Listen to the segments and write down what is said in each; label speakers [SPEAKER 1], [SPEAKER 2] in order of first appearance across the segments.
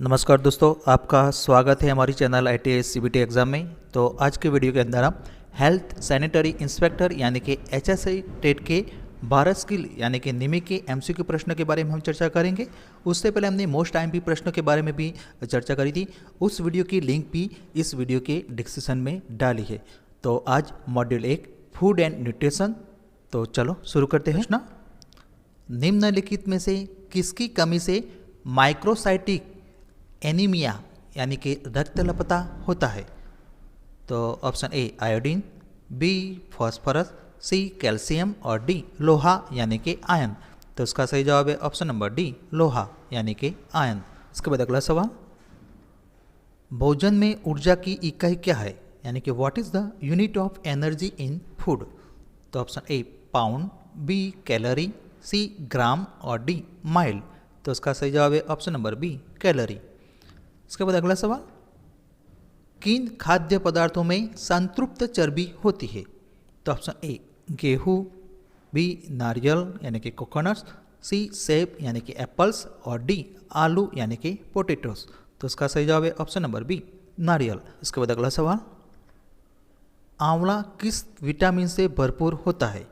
[SPEAKER 1] नमस्कार दोस्तों, आपका स्वागत है हमारी चैनल ITS CBT एग्ज़ाम में। तो आज के वीडियो के अंदर हम हेल्थ सैनिटरी इंस्पेक्टर यानी कि HSI टेट के 12 स्किल यानी कि निमी के MCQ प्रश्न के बारे में हम चर्चा करेंगे। उससे पहले हमने मोस्ट IMP प्रश्नों के बारे में भी चर्चा करी थी। उस वीडियो की लिंक भी इस वीडियो के डिस्क्रिप्शन में डाली है। तो आज मॉड्यूल 1 फूड एंड न्यूट्रिशन। तो चलो शुरू करते हैं ना। निम्नलिखित में से किसकी कमी से माइक्रोसाइटिक एनीमिया यानी कि रक्तल्पता होता है? तो option A iodine, B phosphorus, C calcium और डी लोहा यानी कि आयन। तो इसका सही जवाब है ऑप्शन नंबर डी लोहा यानी कि आयन। इसके बाद अगला सवाल, भोजन में ऊर्जा की इकाई क्या है यानी कि what is the unit of energy in food? तो option A pound, B calorie, C gram और डी माइल। तो इसका सही जवाब है ऑप्शन नंबर बी कैलोरी। इसके बाद अगला सवाल, किन खाद्य पदार्थों में संतृप्त चर्बी होती है? तो ऑप्शन ए गेहूँ, बी नारियल यानी कि कोकोनट्स, सी सेब यानी कि एप्पल्स और डी आलू यानी कि पोटैटोस। तो इसका सही जवाब है ऑप्शन नंबर बी नारियल। इसके बाद अगला सवाल, आंवला किस विटामिन से भरपूर होता है?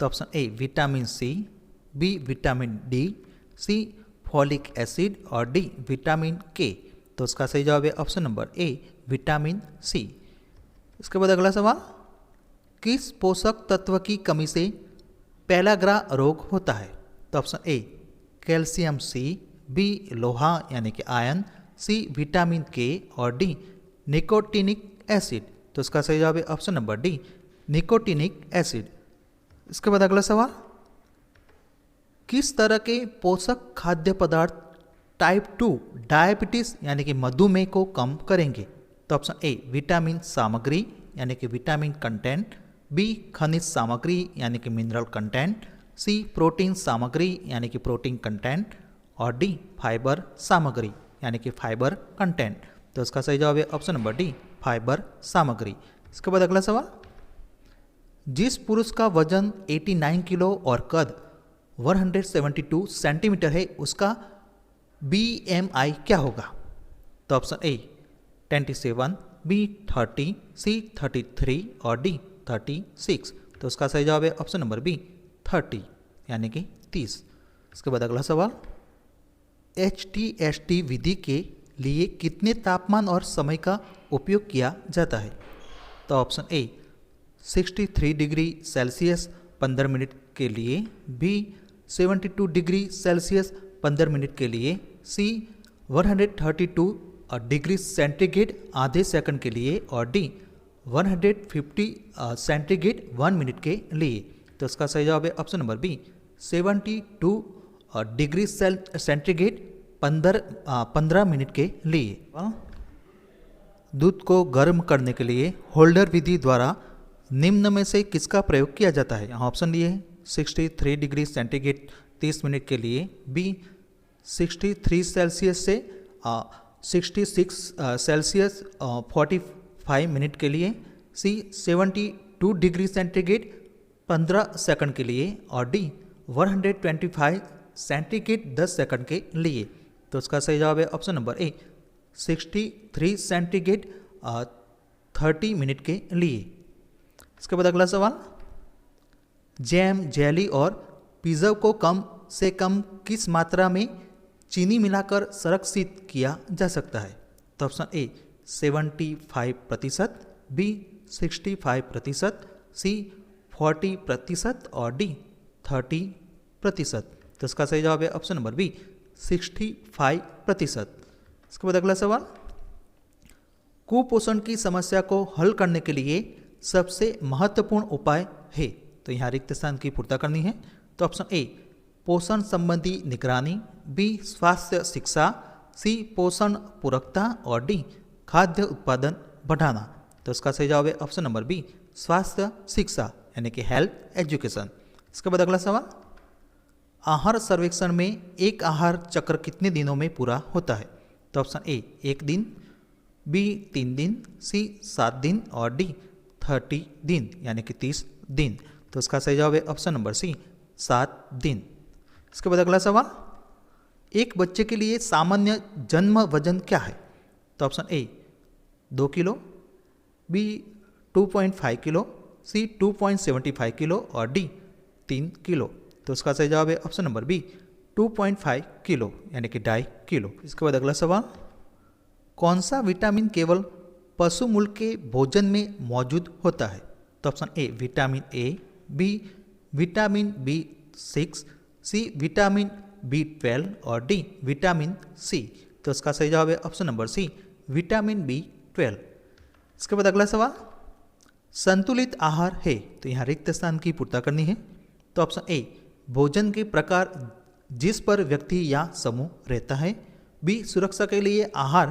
[SPEAKER 1] तो option A vitamin C, B vitamin D, C folic acid और डी विटामिन के। तो इसका सही जवाब है option number A vitamin C. इसके बाद अगला सवाल, किस पोषक तत्व की कमी से पेलाग्रा रोग होता है? तो option A calcium C, B लोहा यानी कि आयन, सी विटामिन के और डी निकोटिनिक एसिड। तो इसका सही जवाब है option number D nicotinic acid. इसके बाद अगला सवाल, किस तरह के पोषक खाद्य पदार्थ टाइप 2 डायबिटीज यानी कि मधुमेह को कम करेंगे? तो ऑप्शन ए विटामिन सामग्री यानी कि विटामिन कंटेंट, बी खनिज सामग्री यानी कि मिनरल कंटेंट, सी प्रोटीन सामग्री यानी कि प्रोटीन कंटेंट और डी फाइबर सामग्री यानी कि फाइबर कंटेंट। तो इसका सही जवाब है ऑप्शन नंबर डी फाइबर सामग्री। इसके बाद अगला सवाल, जिस पुरुष का वजन 89 किलो और कद 172 सेंटीमीटर है उसका BMI क्या होगा? तो ऑप्शन ए 27, बी 30, सी 33 और डी 36। तो उसका सही जवाब है ऑप्शन नंबर बी 30 यानी कि 30। इसके बाद अगला सवाल, HTST विधि के लिए कितने तापमान और समय का उपयोग किया जाता है? तो ऑप्शन ए 63 डिग्री सेल्सियस 15 मिनट के लिए, बी 72 डिग्री सेल्सियस 15 मिनट के लिए, सी 132 डिग्री सेंटीग्रेड आधे सेकंड के लिए और डी 150 सेंटीग्रेड 1 मिनट के लिए। तो इसका सही जवाब है option number B 72 degree centigrade 15 minute के लिए। दूध को गर्म करने के लिए होल्डर विधि द्वारा निम्न में से किसका प्रयोग किया जाता है? यहाँ ऑप्शन दिए हैं 63 डिग्री सेंटीग्रेड 30 मिनट के लिए, बी 63 सेल्सियस से 66 सेल्सियस 45 मिनट के लिए, सी 72 डिग्री सेंटीग्रेड 15 सेकंड के लिए और डी 125 सेंटीग्रेड 10 सेकंड के लिए। तो इसका सही जवाब है ऑप्शन नंबर ए 63 सेंटीग्रेड 30 मिनट के लिए। इसके बाद अगला सवाल, जैम, जेली और पिज़्ज़ा को कम से कम किस मात्रा में चीनी मिलाकर संरक्षित किया जा सकता है? तो ऑप्शन ए 75%, बी 65%, सी 40% और डी 30%। तो इसका सही जवाब है ऑप्शन नंबर बी 65%। इसके बाद अगला सवाल, कुपोषण की समस्या को हल करने के लिए सबसे महत्वपूर्ण उपाय है? तो यहाँ रिक्त स्थान की पूर्ति करनी है। तो ऑप्शन ए पोषण संबंधी निगरानी, बी स्वास्थ्य शिक्षा, सी पोषण पूरकता और डी खाद्य उत्पादन बढ़ाना। तो इसका सही जवाब है ऑप्शन नंबर बी स्वास्थ्य शिक्षा यानी कि हेल्थ एजुकेशन। इसके बाद अगला सवाल, आहार सर्वेक्षण में एक आहार चक्र कितने दिनों में पूरा होता है? तो ऑप्शन ए 1 दिन, बी 3 दिन, सी 7 दिन और डी 30 दिन यानी कि 30 दिन। तो इसका सही जवाब है ऑप्शन नंबर सी 7 दिन। इसके बाद अगला सवाल, एक बच्चे के लिए सामान्य जन्म वजन क्या है? तो option A 2 kilo, B 2.5 kilo, C 2.75 kilo और डी 3 किलो। तो इसका सही जवाब है ऑप्शन नंबर बी 2.5 किलो यानी कि 2.5 किलो। इसके बाद अगला सवाल, कौन सा विटामिन केवल पशु मूल के भोजन में मौजूद होता है? तो option A vitamin A, B vitamin B6, C vitamin B12 और डी विटामिन सी। तो इसका सही जवाब है option number C vitamin B12। इसके बाद अगला सवाल, संतुलित आहार है तो यहाँ रिक्त स्थान की पूर्ति करनी है। तो ऑप्शन ए भोजन के प्रकार जिस पर व्यक्ति या समूह रहता है, बी सुरक्षा के लिए आहार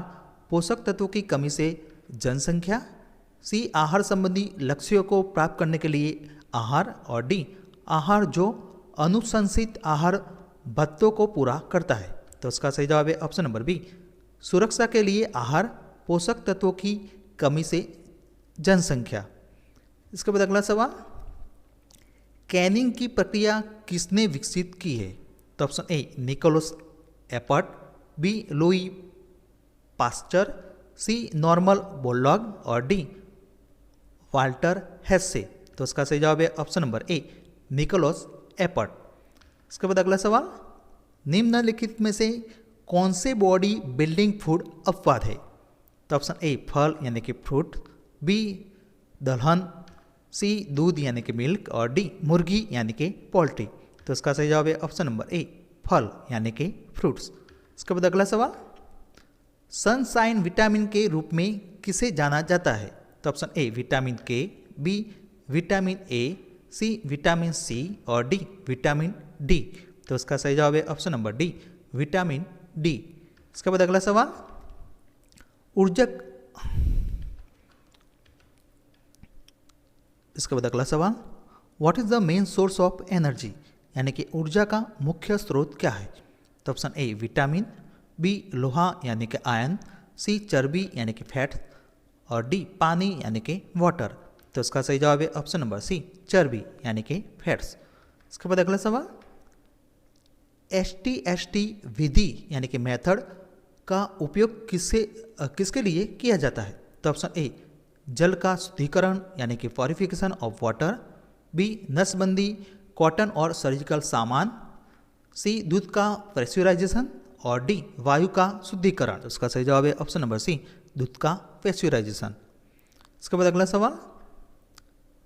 [SPEAKER 1] पोषक तत्वों की कमी से जनसंख्या, सी आहार संबंधी लक्ष्यों को प्राप्त करने के लिए आहार और डी आहार जो अनुशंसित आहार भत्तों को पूरा करता है। तो इसका सही जवाब है ऑप्शन नंबर बी सुरक्षा के लिए आहार पोषक तत्वों की कमी से जनसंख्या। इसके बाद अगला सवाल, कैनिंग की प्रक्रिया किसने विकसित की है? तो option A Nicolas Appert, B Louis Pasteur, C Norman Borlaug और डी वाल्टर हेस्से। तो इसका सही जवाब है option number A Nicolas Appert. इसके बाद अगला सवाल, निम्नलिखित में से कौन से बॉडी बिल्डिंग फूड अपवाद है? तो ऑप्शन ए फल यानी कि फ्रूट, बी दलहन, सी दूध यानी कि मिल्क और डी मुर्गी यानी कि पोल्ट्री। तो इसका सही जवाब है ऑप्शन नंबर ए फल यानी कि फ्रूट्स। इसके बाद अगला सवाल, सनशाइन विटामिन के रूप में किसे जाना जाता है? तो option A vitamin K, B vitamin A, C vitamin C और डी विटामिन डी। तो इसका सही जवाब है option number D vitamin D. इसके बाद अगला सवाल, ऊर्जक इसके बाद अगला सवाल, what is the main source of energy यानी कि ऊर्जा का मुख्य स्रोत क्या है? तो ऑप्शन ए विटामिन, बी लोहा यानी कि आयन, सी चर्बी यानी कि फैट और डी पानी यानी कि वाटर। तो इसका सही जवाब है ऑप्शन नंबर सी चर्बी यानी कि फैट्स। इसके बाद अगला सवाल, STST विधि यानी कि मेथड का उपयोग किसके लिए किया जाता है? तो ऑप्शन ए जल का शुद्धिकरण यानी कि प्योरिफिकेशन ऑफ वाटर, बी नसबंदी कॉटन और सर्जिकल सामान, सी दूध का प्रेशराइजेशन और डी वायु का शुद्धिकरण। उसका सही जवाब है ऑप्शन नंबर सी दूध का प्रेशराइजेशन। इसके बाद अगला सवाल,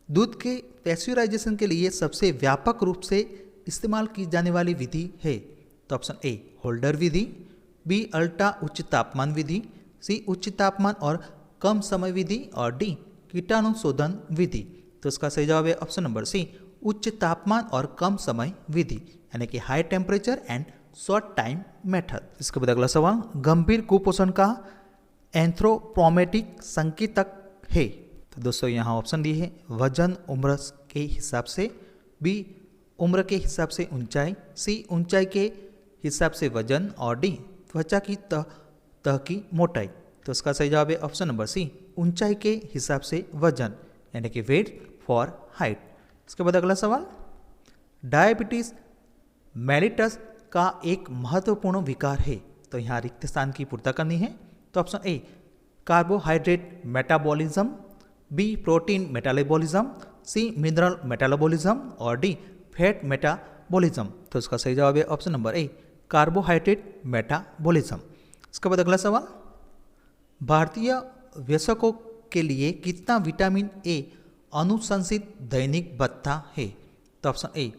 [SPEAKER 1] दूध के प्रेशराइजेशन के लिए सबसे व्यापक रूप से इस्तेमाल की जाने वाली विधि है? तो ऑप्शन ए होल्डर विधि, बी अल्ट्रा उच्च तापमान विधि, सी उच्च तापमान और कम समय विधि और डी कीटाणु शोधन विधि। तो इसका सही जवाब है ऑप्शन नंबर सी उच्च तापमान और कम समय विधि यानी कि high temperature and short time method. इसके बाद अगला सवाल, गंभीर कुपोषण का एंथ्रोपोमेटिक संकेतक है? तो दोस्तों यहाँ ऑप्शन दिए है वजन उम्र के हिसाब से, बी उम्र के हिसाब से ऊंचाई, सी ऊंचाई के हिसाब से वजन और डी त्वचा की तह की मोटाई। तो इसका सही जवाब है ऑप्शन नंबर सी ऊंचाई के हिसाब से वजन यानी कि वेट फॉर हाइट। इसके बाद अगला सवाल, डायबिटीज मेलिटस का एक महत्वपूर्ण विकार है? तो यहाँ रिक्त स्थान की पूर्ति करनी है। तो option A carbohydrate metabolism, B protein metabolism, C mineral metabolism और डी फैट मेटाबॉलिज्म। तो इसका सही जवाब है option number A carbohydrate metabolism. इसके बाद अगला सवाल, भारतीय वयस्कों के लिए कितना विटामिन ए अनुशंसित दैनिक भत्ता है? तो option A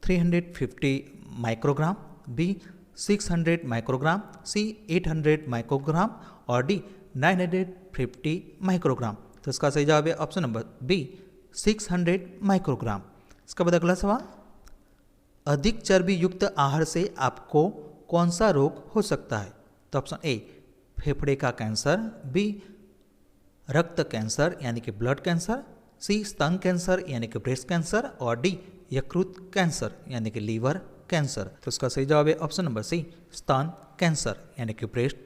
[SPEAKER 1] 350 microgram, B 600 microgram, C 800 microgram और डी 950 माइक्रोग्राम। तो इसका सही जवाब है ऑप्शन नंबर बी 600 माइक्रोग्राम। इसके बाद अगला सवाल, अधिक चर्बी युक्त आहार से आपको कौन सा रोग हो सकता है? तो ऑप्शन ए फेफड़े का कैंसर, बी रक्त कैंसर यानी कि ब्लड कैंसर, सी स्तन कैंसर यानी कि ब्रेस्ट कैंसर और डी यकृत कैंसर यानी कि लीवर कैंसर। तो इसका सही जवाब है ऑप्शन नंबर सी स्तन कैंसर यानी कि ब्रेस्ट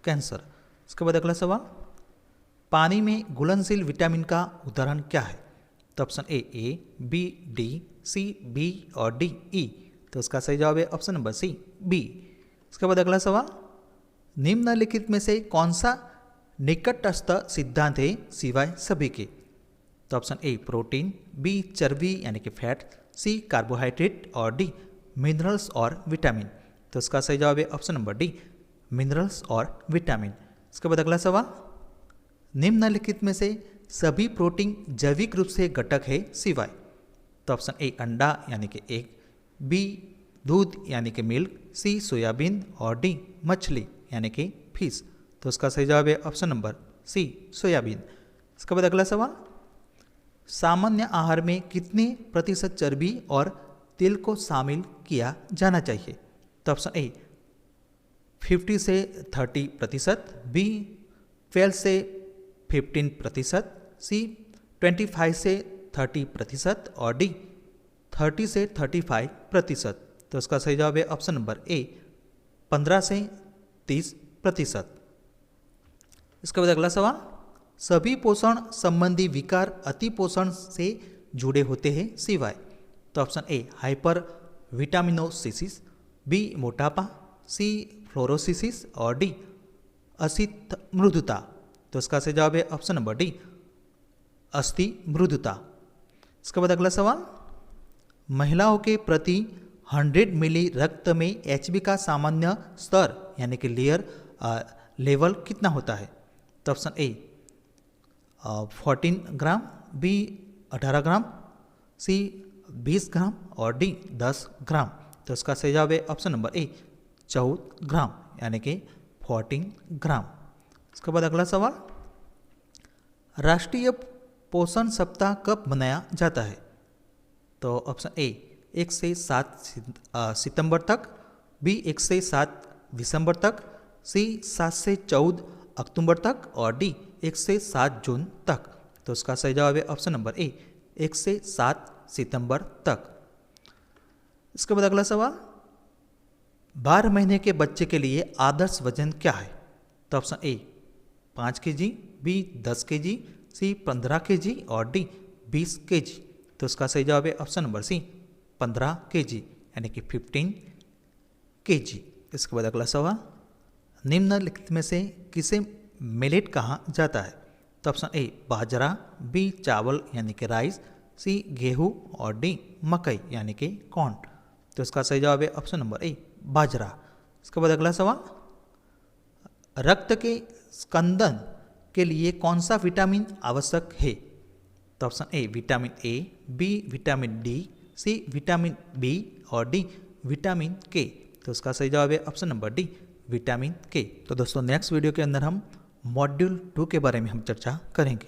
[SPEAKER 1] कैंसर। इसके बाद अगला सवाल, पानी में घुलनशील विटामिन का उदाहरण क्या है? तो option A B D, C B और डी ई। तो इसका सही जवाब है ऑप्शन नंबर सी बी इसके बाद अगला सवाल, निम्नलिखित में से कौन सा निकटस्थ सिद्धांत है सिवाय सभी के? तो ऑप्शन ए प्रोटीन, बी चर्बी यानी कि फैट, सी कार्बोहाइड्रेट और डी मिनरल्स और विटामिन। तो इसका सही जवाब है ऑप्शन नंबर डी मिनरल्स और विटामिन। इसके बाद अगला सवाल, निम्नलिखित में से सभी प्रोटीन जैविक रूप से घटक है सिवाय? तो ऑप्शन ए अंडा यानी कि एग, बी दूध यानी कि मिल्क, सी सोयाबीन और डी मछली यानी कि फिश। तो इसका सही जवाब है ऑप्शन नंबर सी सोयाबीन। इसके बाद अगला सवाल, सामान्य आहार में कितने प्रतिशत चर्बी और तेल को शामिल किया जाना चाहिए? तो ऑप्शन ए 50 से 30%, बी 12 से 15%, सी 25 से 30% और डी 30 से 35%। तो इसका सही जवाब है ऑप्शन नंबर ए 15 से 30%। इसके बाद अगला सवाल, सभी पोषण संबंधी विकार अतिपोषण से जुड़े होते हैं सिवाय? तो option A hyper vitaminosis, B मोटापा, सी फ्लोरोसिस और डी असित मृदुता। तो इसका सही जवाब है ऑप्शन नंबर डी अस्थि मृदुता। इसके बाद अगला सवाल, महिलाओं के प्रति 100 मिली रक्त में HB का सामान्य स्तर यानी कि लेवल कितना होता है? तो ऑप्शन ए 14 ग्राम, बी 18 ग्राम, सी 20 ग्राम और डी 10 ग्राम। तो इसका सही जवाब है ऑप्शन नंबर ए 14 ग्राम यानी कि 14 ग्राम। इसके बाद अगला सवाल, राष्ट्रीय पोषण सप्ताह कब मनाया जाता है? तो ऑप्शन ए 1 से 7 सितंबर तक, बी 1 से 7 दिसंबर तक, सी 7 से 14 अक्टूबर तक और डी 1 से 7 जून तक। तो इसका सही जवाब है ऑप्शन नंबर ए 1 से 7 सितंबर तक। इसके बाद अगला सवाल, 12 महीने के बच्चे के लिए आदर्श वजन क्या है? तो option A 5 kg, B 10 kg, C 15 kg और डी 20 kg। तो इसका सही जवाब है ऑप्शन नंबर सी 15 kg यानी कि 15 kg। इसके बाद अगला सवाल, निम्नलिखित में से किसे मिलेट कहा जाता है? तो ऑप्शन ए बाजरा, बी चावल यानी कि राइस, सी गेहूं और डी मकई यानी कि कॉर्न। तो इसका सही जवाब है ऑप्शन नंबर ए बाजरा। इसके बाद अगला सवाल, रक्त के स्कंदन के लिए कौन सा विटामिन आवश्यक है? तो option A vitamin A, B vitamin D, C vitamin B और डी विटामिन के। तो इसका सही जवाब है option number D vitamin K. तो दोस्तों नेक्स्ट वीडियो के अंदर हम मॉड्यूल 2 के बारे में हम चर्चा करेंगे।